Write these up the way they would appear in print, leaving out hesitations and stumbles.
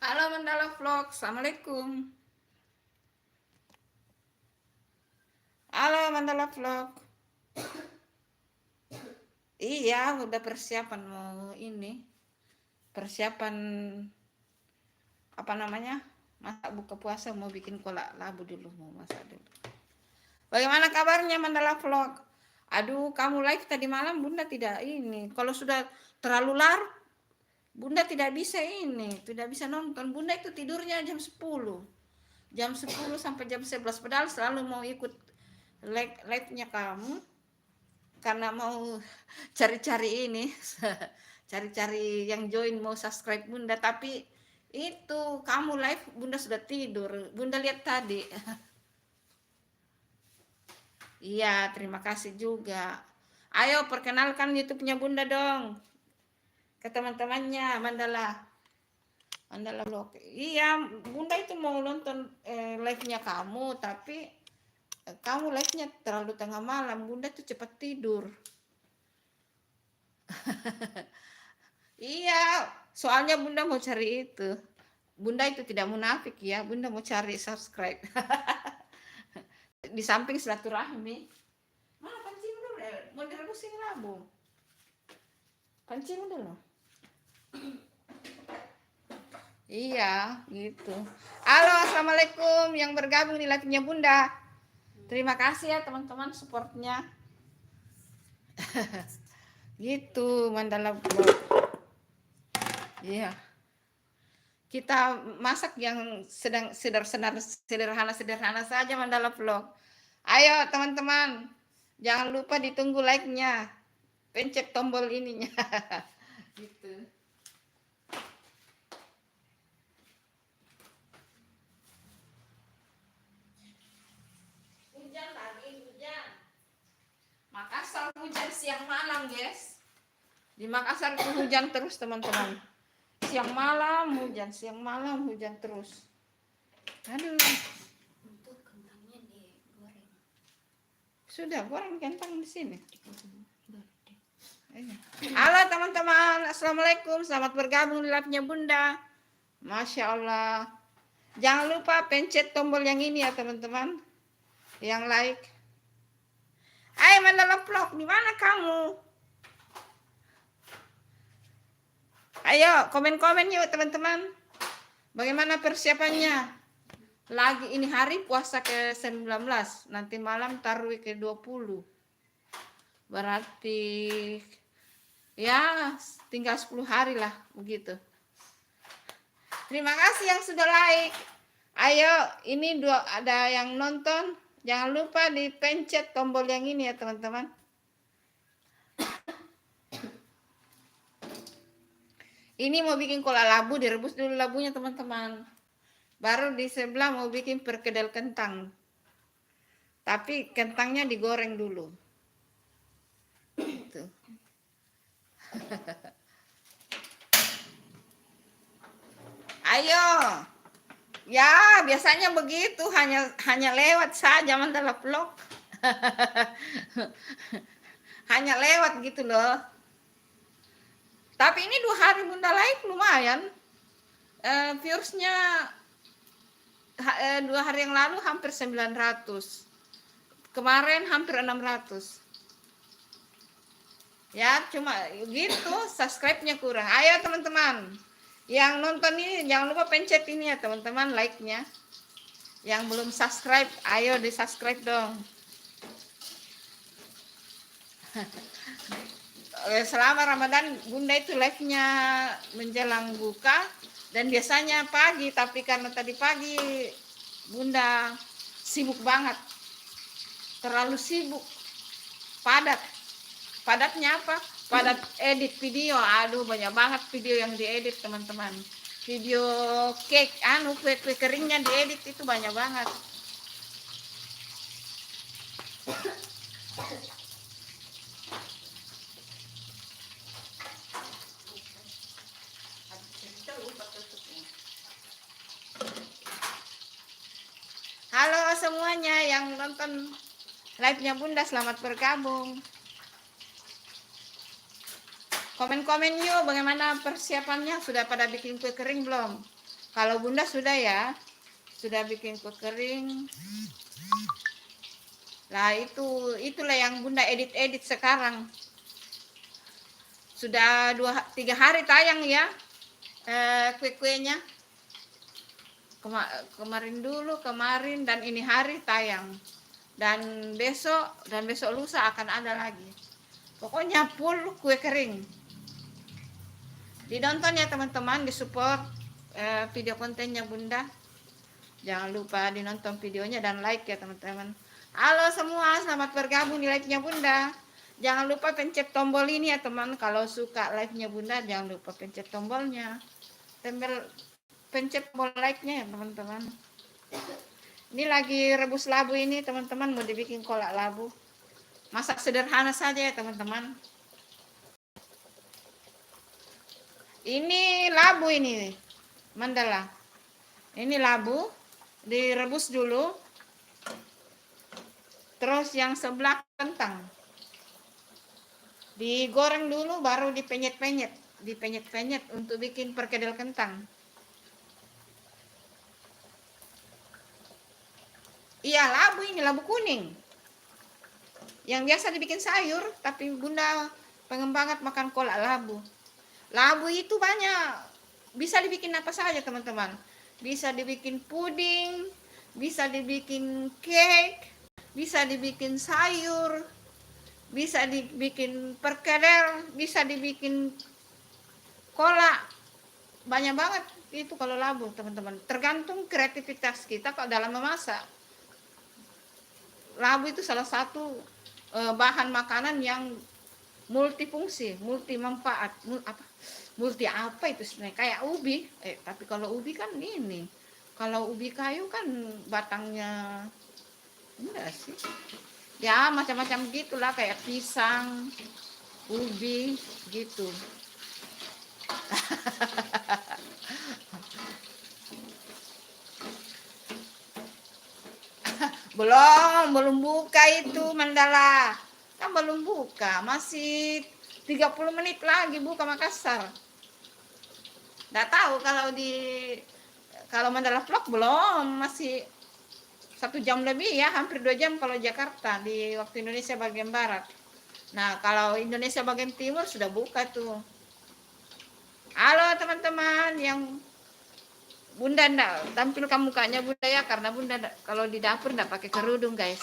Halo Mandala Vlog, Assalamualaikum. Halo Mandala Vlog. Iya, udah persiapan mau ini. Persiapan apa namanya? Masak buka puasa, mau bikin kolak labu dulu, mau masak dulu. Bagaimana kabarnya Mandala Vlog? Aduh, kamu live tadi malam Bunda tidak ini. Kalau sudah terlalu larut, Bunda tidak bisa ini, tidak bisa nonton. Bunda itu tidurnya jam 10. Jam 10 sampai jam 11, padahal selalu mau ikut live-nya kamu karena mau cari-cari ini cari-cari yang join mau subscribe Bunda, tapi itu kamu live Bunda sudah tidur. Bunda lihat tadi. Iya, terima kasih juga. Ayo perkenalkan YouTube-nya Bunda dong ke teman-temannya. Mandala Vlog. Iya, Bunda itu mau nonton live-nya kamu, tapi kamu live-nya terlalu tengah malam. Bunda tuh cepat tidur. Iya, soalnya Bunda mau cari itu. Bunda itu tidak munafik ya, Bunda mau cari subscribe. Di samping silaturahmi. Mana pancing dulu ya? Mau direbusin labu. Pancing udah loh. Iya, gitu. Halo, Assalamualaikum yang bergabung di live-nya Bunda. Terima kasih ya teman-teman supportnya. Gitu, Mandala Vlog. Iya. Kita masak yang sedang sederhana saja Mandala Vlog. Ayo teman-teman, jangan lupa ditunggu like-nya, pencet tombol ininya. Gitu. Hujan lagi, hujan. Makassar hujan siang malam, guys. Di Makassar itu hujan terus teman-teman. Siang malam hujan terus. Aduh. Untuk kentangnya digoreng. Sudah goreng kentang di sini. Halo teman-teman, Assalamualaikum, selamat bergabung di live-nya Bunda. Masya Allah. Jangan lupa pencet tombol yang ini ya teman-teman, yang like. Hai Mandala Vlog, di mana kamu? Ayo komen-komen yuk teman-teman. Bagaimana persiapannya? Lagi ini hari puasa ke-19, nanti malam tarawih ke-20. Berarti ya tinggal 10 hari lah begitu. Terima kasih yang sudah like. Ayo, ini ada yang nonton, jangan lupa dipencet tombol yang ini ya teman-teman. Ini mau bikin kolak labu, direbus dulu labunya teman-teman. Baru di sebelah mau bikin perkedel kentang. Tapi kentangnya digoreng dulu. Tuh. Ayo. Ya, biasanya begitu, hanya lewat saja Mandala Vlog. Hanya lewat gitu loh. Tapi ini 2 hari Bunda like lumayan. Viewersnya 2 hari yang lalu hampir 900. Kemarin hampir 600. Ya, cuma gitu, subscribe-nya kurang. Ayo teman-teman. Yang nonton ini jangan lupa pencet ini ya teman-teman, like-nya. Yang belum subscribe, ayo di-subscribe dong. Selama Ramadan Bunda itu live-nya menjelang buka dan biasanya pagi, tapi karena tadi pagi Bunda sibuk banget, terlalu sibuk, padatnya apa? Padat edit video. Aduh, banyak banget video yang diedit teman-teman. Video cake, kue keringnya diedit itu banyak banget. Halo semuanya yang nonton live-nya Bunda, selamat bergabung. Komen-komen yuk, bagaimana persiapannya? Sudah pada bikin kue kering belum? Kalau bunda sudah ya, sudah bikin kue kering. Nah itulah yang bunda edit sekarang. Sudah 2-3 hari tayang ya kue-kuenya. Kemarin dan ini hari tayang. Dan besok lusa akan ada lagi. Pokoknya full kue kering. Ditonton ya teman-teman, disupport video kontennya bunda. Jangan lupa dinonton videonya dan like ya teman-teman. Halo semua, selamat bergabung di live-nya bunda. Jangan lupa pencet tombol ini ya teman. Kalau suka live-nya bunda, jangan lupa pencet tombolnya. Pencet tombol like-nya ya teman-teman. Ini lagi rebus labu ini teman-teman, mau dibikin kolak labu. Masak sederhana saja ya teman-teman. Ini labu ini, Mandala. Ini labu, direbus dulu. Terus yang sebelah kentang. Digoreng dulu baru dipenyet-penyet. Dipenyet-penyet untuk bikin perkedel kentang. Iya, labu ini, labu kuning. Yang biasa dibikin sayur, tapi bunda pengen banget makan kolak labu. Labu itu banyak, bisa dibikin apa saja teman-teman. Bisa dibikin puding, bisa dibikin cake, bisa dibikin sayur, bisa dibikin perkedel, bisa dibikin kolak. Banyak banget itu kalau labu teman-teman. Tergantung kreativitas kita kalau dalam memasak. Labu itu salah satu bahan makanan yang multifungsi, multi manfaat, multi apa itu sebenarnya, kayak ubi. Tapi kalau ubi kan ini, kalau ubi kayu kan batangnya enggak sih. Ya macam-macam gitulah, kayak pisang, ubi gitu. belum buka itu Mandala. Kan belum buka, masih 30 menit lagi buka Makassar. Nggak tahu kalau Mandala Vlog belum, masih 1 jam lebih ya, hampir 2 jam kalau Jakarta di waktu Indonesia bagian barat. Nah kalau Indonesia bagian timur sudah buka tuh. Halo teman-teman, yang bunda ndak tampilkan mukanya bunda ya, karena bunda kalau di dapur ndak pakai kerudung guys.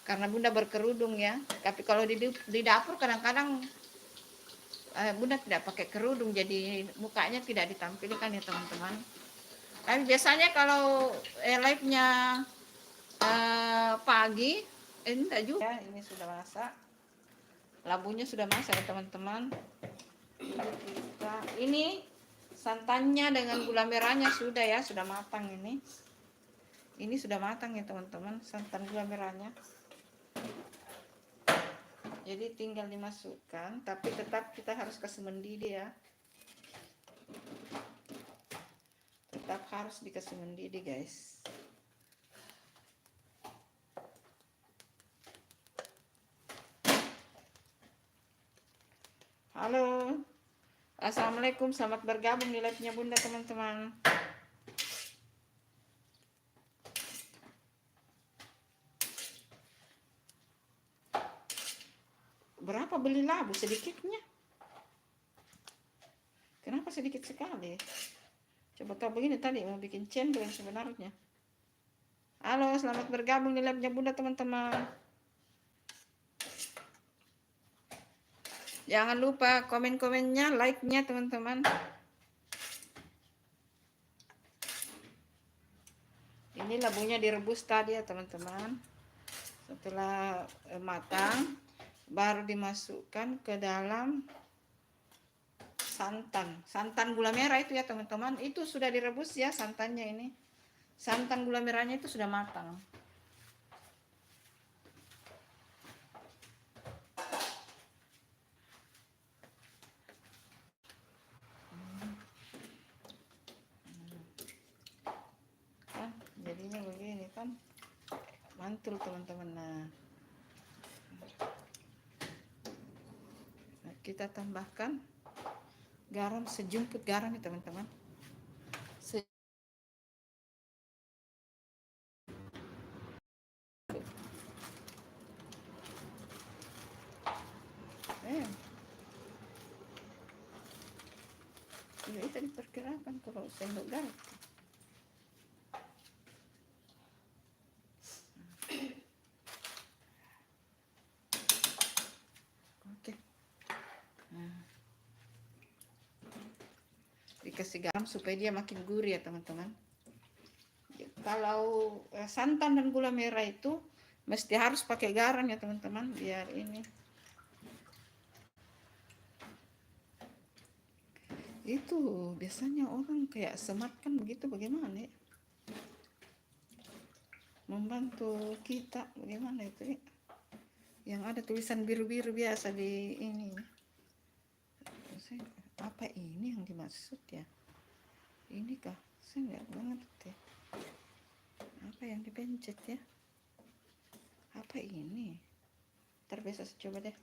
Karena bunda berkerudung ya. Tapi kalau di dapur kadang-kadang bunda tidak pakai kerudung, jadi mukanya tidak ditampilkan ya teman-teman. Tapi biasanya kalau live-nya pagi, enggak juga. Ini sudah masak, labunya sudah masak ya teman-teman. Ini santannya dengan gula merahnya sudah ya, sudah matang ini. Ini sudah matang ya teman-teman, santan gula merahnya. Jadi tinggal dimasukkan, tapi tetap kita harus kasih mendidih ya. Tetap harus dikasih mendidih guys. Halo, assalamualaikum, selamat bergabung di live-nya bunda teman-teman. Berapa beli labu? Sedikitnya. Kenapa sedikit sekali? Coba tahu begini, tadi mau bikin cendol yang sebenarnya. Halo, selamat bergabung di live-nya bunda teman-teman. Jangan lupa komen-komennya, like-nya teman-teman. Ini labunya direbus tadi ya teman-teman. Setelah matang, baru dimasukkan ke dalam santan gula merah itu ya teman-teman. Itu sudah direbus ya santannya ini. Santan gula merahnya itu sudah matang. Jadinya begini kan, mantul teman-teman. Nah, kita tambahkan garam sejumput garam ya teman-teman. Ya itu diperkirakan kalau sendok garam. Oke. Nah, dikasih garam supaya dia makin gurih ya teman-teman. Kalau santan dan gula merah itu mesti harus pakai garam ya teman-teman, biar ini. Itu biasanya orang kayak semat kan begitu, bagaimana ya? Membantu kita bagaimana itu ya? Yang ada tulisan biru-biru biasa di ini. Apa ini yang dimaksud ya? Ini kah? Saya nggak mengerti. Apa yang dipencet ya? Apa ini? Terbiasa coba deh.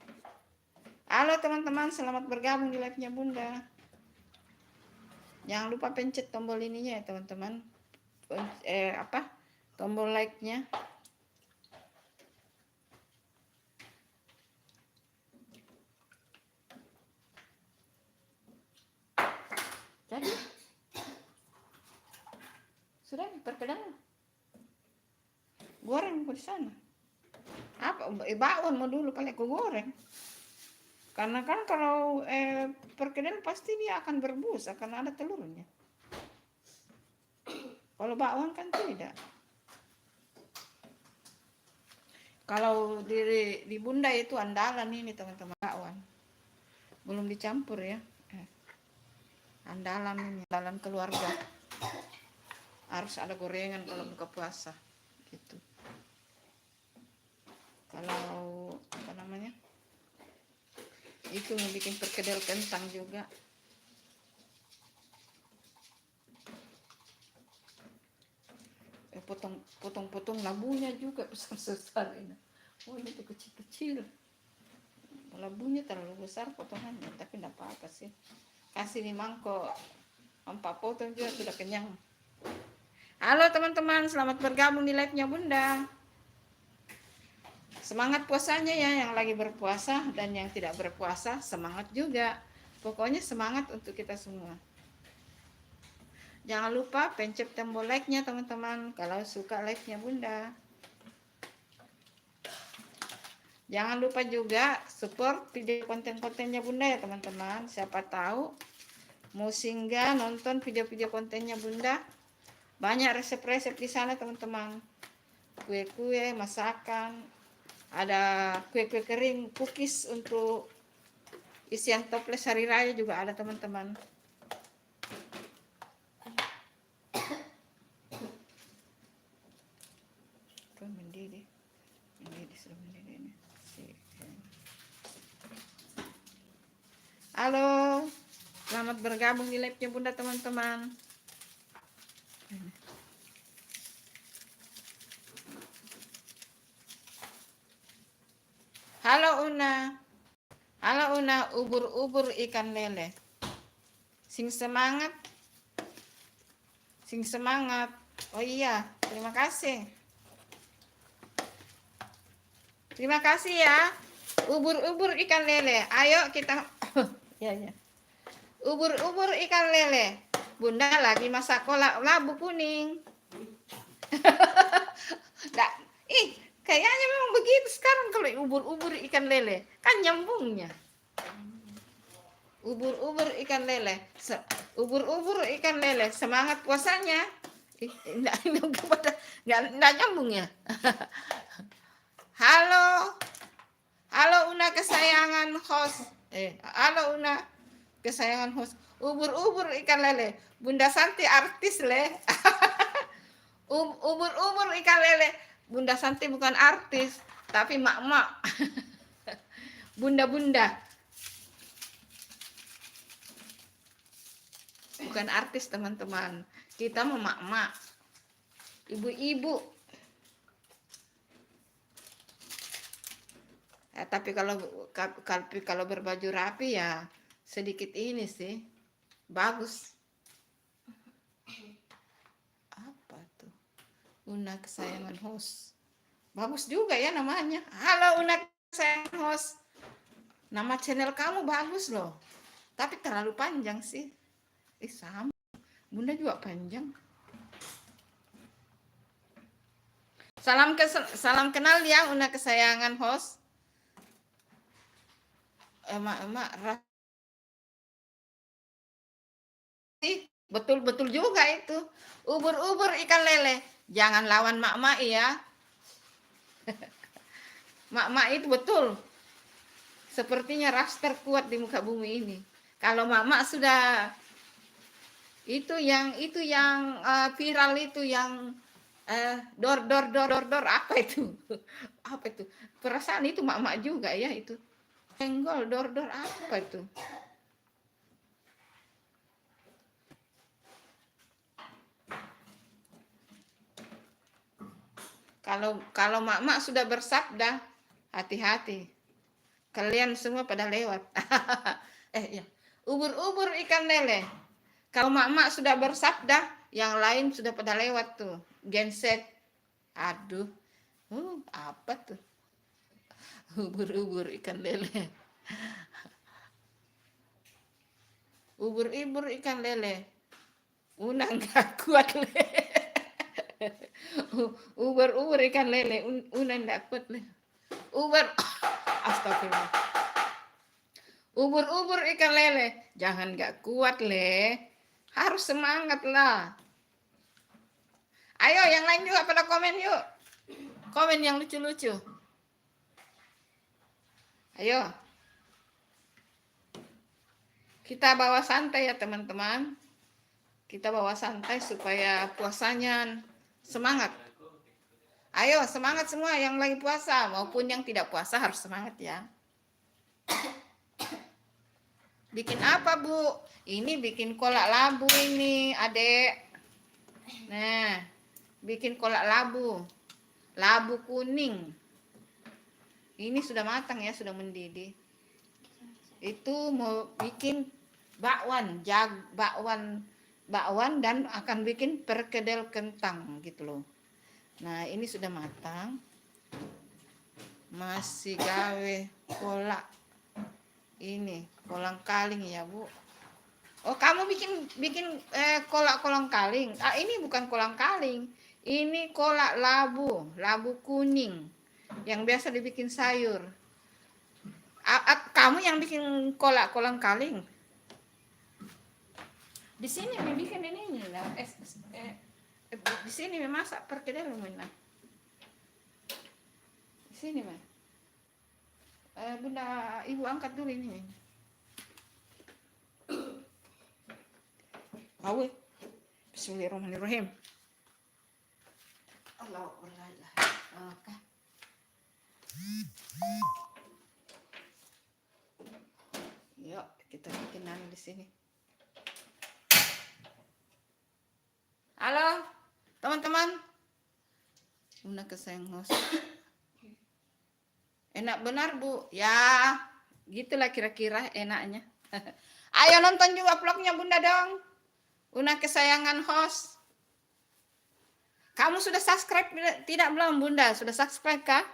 Halo teman-teman, selamat bergabung di live-nya Bunda. Jangan lupa pencet tombol ininya ya teman-teman. Tombol like-nya. Jadi sudah perkedel. Goreng di sana. Apa bakwan mau dulu paling aku goreng. Karena kan kalau perkedel pasti dia akan berbusa karena ada telurnya. Kalau bakwan kan tidak. Kalau di Bunda itu andalan ini teman-teman, bakwan. Belum dicampur ya. Andalan ini, andalan keluarga. Harus ada gorengan kalau buka puasa gitu. Kalau apa namanya? Itu mau bikin perkedel kentang juga. Potong labunya juga besar-besar ini. Oh ini tuh kecil-kecil. Labunya terlalu besar potongannya, tapi tidak apa-apa sih. Kasih di mangkok 4 potong juga sudah kenyang. Halo teman-teman, selamat bergabung di live-nya Bunda. Semangat puasanya ya, yang lagi berpuasa dan yang tidak berpuasa, semangat juga. Pokoknya semangat untuk kita semua. Jangan lupa pencet tombol like-nya teman-teman kalau suka live-nya Bunda. Jangan lupa juga support video konten-kontennya Bunda ya teman-teman. Siapa tahu mau singgah nonton video-video kontennya Bunda. Banyak resep-resep di sana teman-teman. Kue-kue, masakan, ada kue-kue kering, cookies untuk isian toples hari raya juga ada teman-teman. Mendidih sudah mendidih ini. Halo, selamat bergabung di live-nya Bunda teman-teman. Halo Una. Halo Una, ubur-ubur ikan lele. Sing semangat. Sing semangat. Oh iya, terima kasih. Terima kasih ya. Ubur-ubur ikan lele. Ayo kita ya. Ubur-ubur ikan lele. Bunda lagi masak kolak labu kuning. Kayaknya memang begitu sekarang kalau ubur-ubur ikan lele. Kan nyambungnya. Ubur-ubur ikan lele. Ubur-ubur ikan lele. Semangat puasanya. Nggak nyambung ya. Halo. Halo Una kesayangan host. Halo Una kesayangan host. Ubur-ubur ikan lele. Bunda Santi artis le. Ubur-ubur ikan lele. Bunda Santi bukan artis, tapi mak-mak. Bunda-bunda. Bukan artis teman-teman. Kita mau mak-mak. Ibu-ibu. Tapi kalau berbaju rapi ya sedikit ini sih. Bagus. Apa tuh? Una kesayangan host. Bagus juga ya namanya. Halo Una kesayangan host. Nama channel kamu bagus loh. Tapi terlalu panjang sih. Sama. Bunda juga panjang. Salam kenal ya Una kesayangan host. Emak betul-betul juga itu. Ubur-ubur ikan lele. Jangan lawan mak-mak ya. Mak-mak itu betul. Sepertinya ras terkuat di muka bumi ini. Kalau mak-mak sudah itu yang viral itu yang dor apa itu? Apa itu? Perasaan itu mak-mak juga ya itu. Senggol dor apa itu? Kalau mak-mak sudah bersabda, hati-hati. Kalian semua pada lewat. Ya. Ubur-ubur ikan lele. Kalau mak-mak sudah bersabda, yang lain sudah pada lewat tuh. Genset. Aduh. Apa tuh? Ubur-ubur ikan lele. Ubur-ubur ikan lele. Una nggak kuat lele. Ubur-ubur ikan lele. Una nggak kuat lele. Astagfirullah. Ubur-ubur ikan lele. Jangan nggak kuat le. Harus semangat lah. Ayo yang lain juga pada komen yuk. Komen yang lucu-lucu. Ayo. Kita bawa santai ya teman-teman. Kita bawa santai supaya puasanya semangat. Ayo semangat semua yang lagi puasa maupun yang tidak puasa harus semangat ya. Bikin apa Bu? Ini bikin kolak labu ini adek. Nah, bikin kolak labu. Labu kuning. Ini sudah matang ya, sudah mendidih. Itu mau bikin bakwan dan akan bikin perkedel kentang gitu loh. Nah, ini sudah matang. Masih gawe kolak. Ini kolang kaling ya Bu. Oh kamu bikin kolak kolang kaling. Ini bukan kolang kaling. Ini kolak labu kuning yang biasa dibikin sayur. Kamu yang bikin kolak kolang kaling. Di sini bikin ini lah. Di sini memasak perkedel mana? Di sini mah. Bunda ibu angkat dulu ini. Awe. Bismillahirrahmanirrahim. Oke. Yuk, kita bikin di sini. Halo, teman-teman. Una kesayangan host. Enak benar Bu. Ya, gitulah kira-kira enaknya. Ayo nonton juga vlognya Bunda dong. Una kesayangan host. Kamu sudah subscribe tidak belum Bunda? Sudah subscribe kah?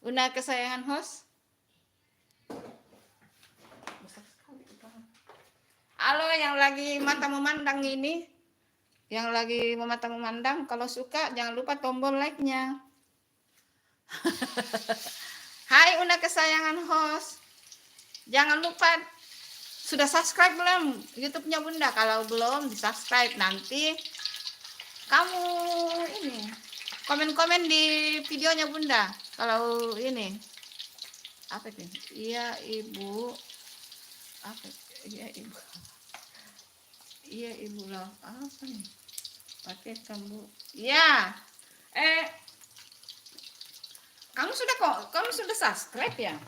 Una kesayangan host. Halo yang lagi mata memandang ini. Yang lagi mata memandang, kalau suka jangan lupa tombol like-nya. Hai Una kesayangan host. Jangan lupa sudah subscribe belum YouTube-nya Bunda? Kalau belum di-subscribe, nanti kamu ini komen-komen di videonya Bunda. Kalau ini apa itu? Iya Ibu. Apa? Iya Ibu. Iya Ibu lah. Apa nih? Pakai kamu. Iya. Kamu sudah subscribe ya?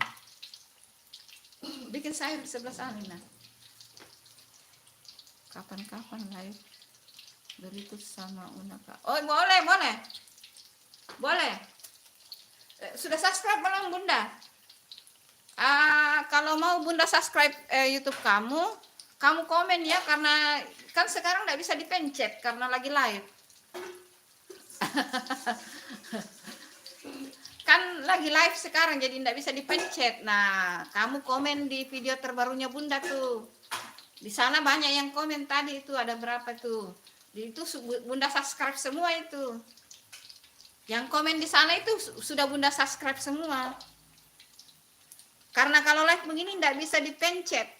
Bikin sayur di sebelah sana. Kapan-kapan live berikut sama Una Kak. Oh boleh. Sudah subscribe belum Bunda? Kalau mau Bunda subscribe YouTube kamu kamu komen ya, karena kan sekarang nggak bisa dipencet karena lagi live. Kan lagi live sekarang jadi nggak bisa dipencet. Nah, kamu komen di video terbarunya Bunda tuh. Di sana banyak yang komen tadi itu, ada berapa tuh. Itu Bunda subscribe semua itu. Yang komen di sana itu sudah Bunda subscribe semua. Karena kalau live begini nggak bisa dipencet.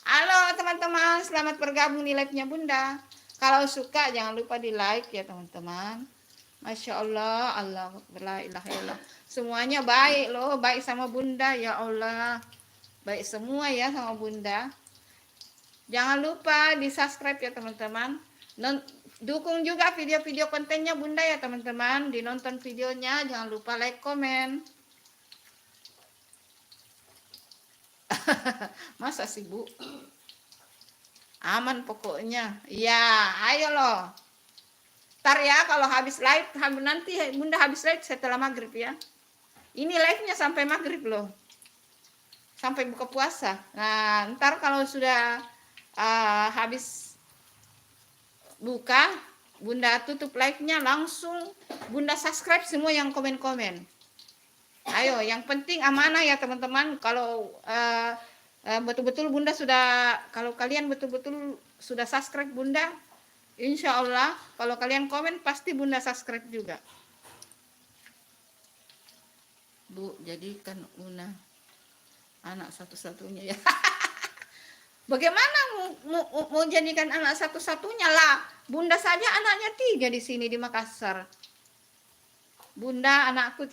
Halo teman-teman, selamat bergabung di live-nya Bunda. Kalau suka jangan lupa di like ya teman-teman. Masya Allah, Allah la ilaha illallah. Semuanya baik loh, baik sama Bunda ya Allah. Baik semua ya sama Bunda. Jangan lupa di subscribe ya teman-teman. Dukung juga video-video kontennya Bunda ya teman-teman. Dinonton videonya, jangan lupa like, komen. Masa sih Bu? Aman pokoknya. Iya, ayo loh. Ntar ya kalau habis live, nanti Bunda habis live setelah maghrib ya. Ini live-nya sampai maghrib loh. Sampai buka puasa. Nah, ntar kalau sudah habis buka, Bunda tutup live-nya, langsung Bunda subscribe semua yang komen-komen. Ayo, yang penting amanah ya teman-teman. Kalau betul-betul Bunda sudah, kalau kalian betul-betul sudah subscribe Bunda, insya Allah kalau kalian komen pasti Bunda subscribe juga. Bu, jadikan Una anak satu-satunya ya. Bagaimana mau jadikan anak satu-satunya lah? Bunda saja anaknya 3 di sini di Makassar. Bunda anakku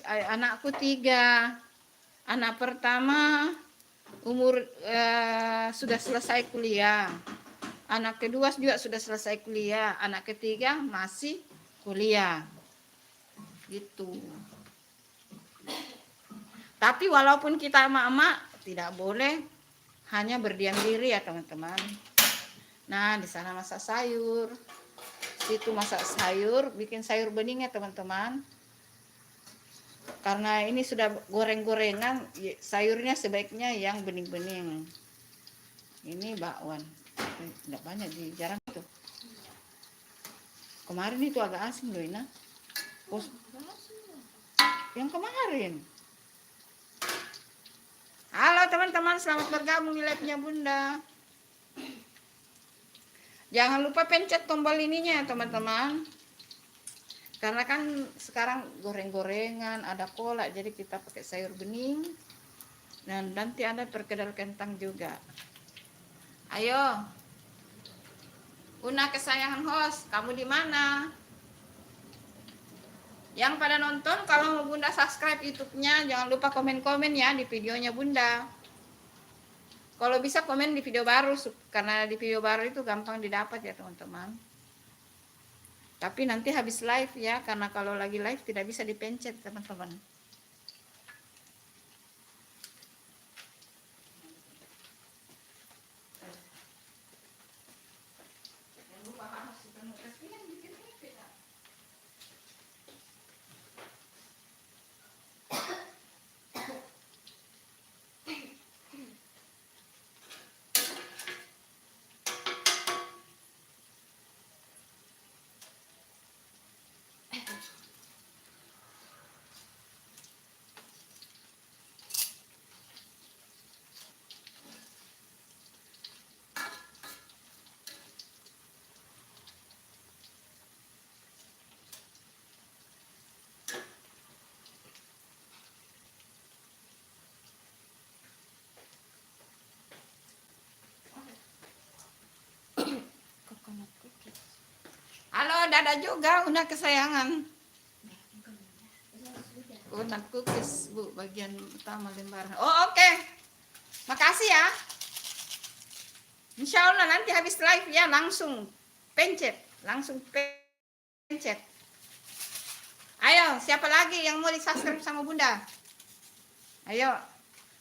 3. Anak pertama umur sudah selesai kuliah. Anak kedua juga sudah selesai kuliah. Anak ketiga masih kuliah. Gitu. Tapi walaupun kita emak-emak tidak boleh hanya berdiam diri ya teman-teman. Nah, di sana masak sayur. Situ masak sayur, bikin sayur bening ya teman-teman. Karena ini sudah goreng-gorengan, sayurnya sebaiknya yang bening-bening. Ini bakwan. Enggak banyak, jarang tuh. Kemarin itu agak asing loh, Ina. Yang kemarin. Halo teman-teman, selamat bergabung di live-nya Bunda. Jangan lupa pencet tombol ininya ya teman-teman. Karena kan sekarang goreng-gorengan, ada kolak, jadi kita pakai sayur bening. Dan nanti ada perkedel kentang juga. Ayo. Una kesayangan host, kamu di mana? Yang pada nonton, kalau mau Bunda subscribe YouTube-nya, jangan lupa komen-komen ya di videonya Bunda. Kalau bisa komen di video baru, karena di video baru itu gampang didapat ya teman-teman. Tapi nanti habis live ya, karena kalau lagi live tidak bisa dipencet teman-teman. Halo, Dada juga, Una kesayangan. Una cookies, Bu, bagian utama lembaran. Oh, oke. Makasih ya. Insya Allah nanti habis live ya, langsung pencet. Langsung pencet. Ayo, siapa lagi yang mau di-subscribe sama Bunda? Ayo,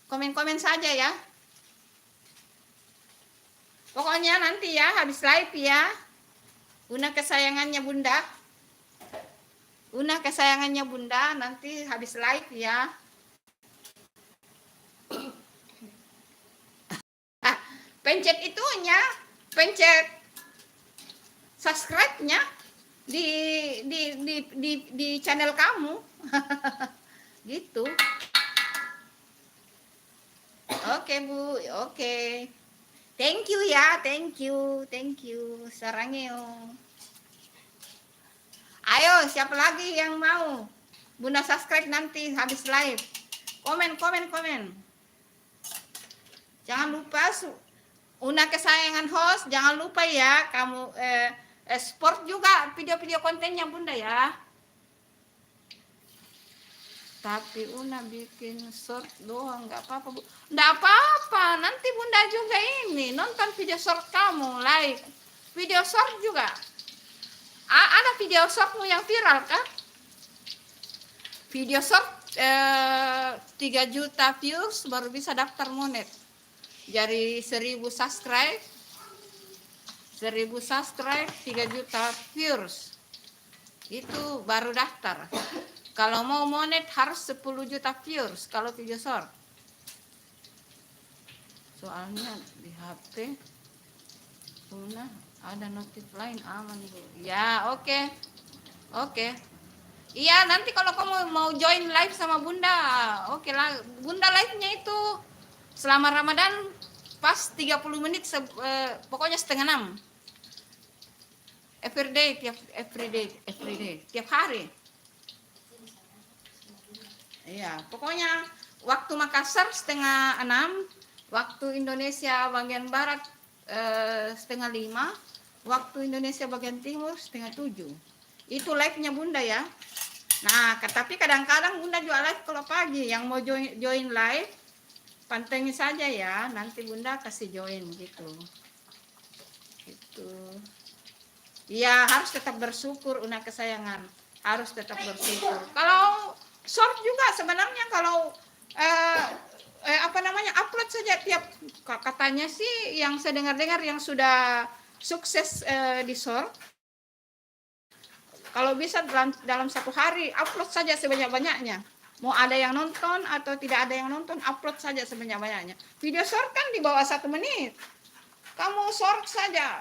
komen-komen saja ya. Pokoknya nanti ya, habis live ya. Una kesayangannya Bunda. Una kesayangannya Bunda, nanti habis live ya. pencet itunya, pencet subscribe-nya di channel kamu. Gitu. Oke, Bu. Oke. Thank you ya, thank you. Sarangeo. Ayo, siapa lagi yang mau? Bunda subscribe nanti habis live. Komen. Jangan lupa Una kesayangan host, jangan lupa ya kamu sport juga video-video kontennya Bunda ya. Tapi Una bikin short doang, nggak apa-apa Bu. Nggak apa-apa, nanti Bunda juga ini nonton video short kamu, like video short juga. Ada video shortmu yang viral kan? Video short 3 juta views baru bisa daftar monet. Jadi 1000 subscribe 3 juta views. Itu baru daftar. Kalau mau monet harus 10 juta viewers kalau video short. Soalnya di HP Una ada notif lain aman Bu. Ya, oke. Iya, nanti kalau kamu mau join live sama Bunda, oke lah. Bunda live-nya itu selama Ramadan pas 30 menit pokoknya setengah 6. Everyday, tiap hari. Iya, pokoknya waktu Makassar setengah 6, waktu Indonesia bagian barat setengah 5, waktu Indonesia bagian timur setengah 7. Itu live-nya Bunda ya. Nah, tapi kadang-kadang Bunda juga live kalau pagi. Yang mau join live, pantengin saja ya. Nanti Bunda kasih join gitu. Gitu. Iya, harus tetap bersyukur Una kesayangan. Harus tetap bersyukur. Kalau short juga sebenarnya kalau upload saja tiap, katanya sih yang saya dengar yang sudah sukses di short, kalau bisa dalam 1 hari upload saja sebanyak-banyaknya. Mau ada yang nonton atau tidak ada yang nonton, upload saja sebanyak-banyaknya. Video short kan di bawah 1 menit. Kamu short saja